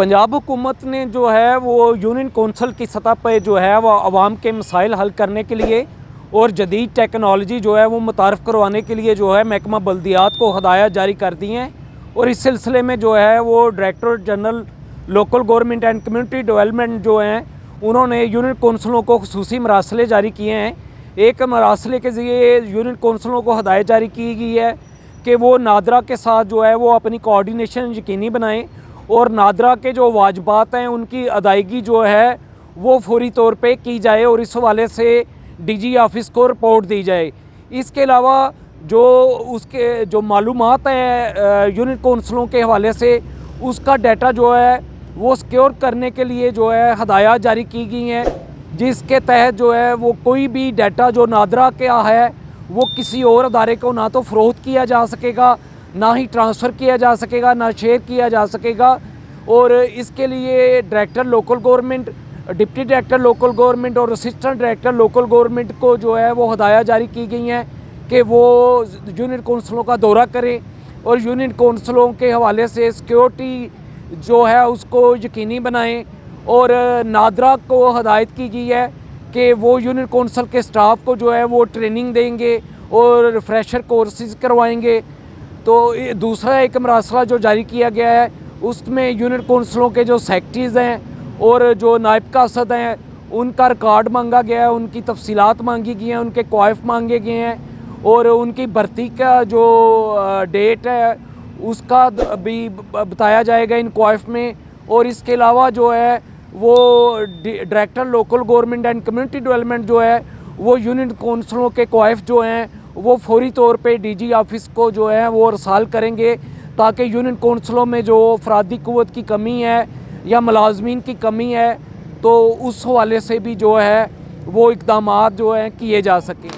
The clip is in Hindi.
पंजाब हुकूमत ने जो है वो यूनियन कौंसल की सतह पर जो है वो आवाम के मसाइल हल करने के लिए और जदीद टेक्नोलॉजी जो है वो मुतारफ़ करवाने के लिए जो है महकमा बल्दियात को हदायत जारी कर दी हैं। और इस सिलसिले में जो है वो director general local government and community development जो हैं उन्होंने यूनियन कौंसलों को खुसूसी मरासले जारी किए हैं। एक मरासले के ज़रिए यूनियन कौंसलों को हदायत जारी की गई है कि वो नादरा के साथ जो है वो अपनी कोऑर्डिनेशन यकीनी बनाएं और नादरा के जो वाजबात हैं उनकी अदायगी जो है वो फौरी तौर पे की जाए और इस हवाले से डीजी ऑफिस को रिपोर्ट दी जाए। इसके अलावा जो उसके जो मालूमात हैं यूनियन कौंसलों के हवाले से उसका डाटा जो है वो सिक्योर करने के लिए जो है हदायत जारी की गई हैं, जिसके तहत जो है वो कोई भी डाटा जो नादरा का है वो किसी और अदारे को ना तो फ़रोख्त किया जा सकेगा, ना ही ट्रांसफ़र किया जा सकेगा, ना शेयर किया जा सकेगा। और इसके लिए director local government, deputy director local government और असिस्टेंट डायरेक्टर लोकल गवर्नमेंट को जो है वो हदायत जारी की गई हैं कि वो यूनियन कौंसलों का दौरा करें और यूनियन कौंसलों के हवाले से सिक्योरिटी जो है उसको यकीनी बनाएं। और नादरा को हदायत की गई है कि वो यूनियन कौंसल के स्टाफ को जो है वो ट्रेनिंग देंगे और रिफ्रेशर कोर्सेज करवाएंगे। तो दूसरा एक मरासला जो जारी किया गया है उसमें यूनियन कौंसलों के जो सेक्रेटरीज़ हैं और जो नायब कासद हैं उनका रिकॉर्ड मांगा गया है, उनकी तफसीलात मांगी गई हैं, उनके क्वाइफ मांगे गए हैं और उनकी भर्ती का जो डेट है उसका भी बताया जाएगा इन क्वाइफ में। और इसके अलावा जो है वो director local government and community development जो है वो यूनियन कौंसलों के क्वाइफ जो हैं वो फौरी तौर पे डीजी ऑफिस को जो है वो रसाल करेंगे ताकि यूनियन कौंसलों में जो अफरादी क़ुव्वत की कमी है या मुलाजमीन की कमी है तो उस हवाले से भी जो है वो इक़दामात जो हैं किए जा सकें।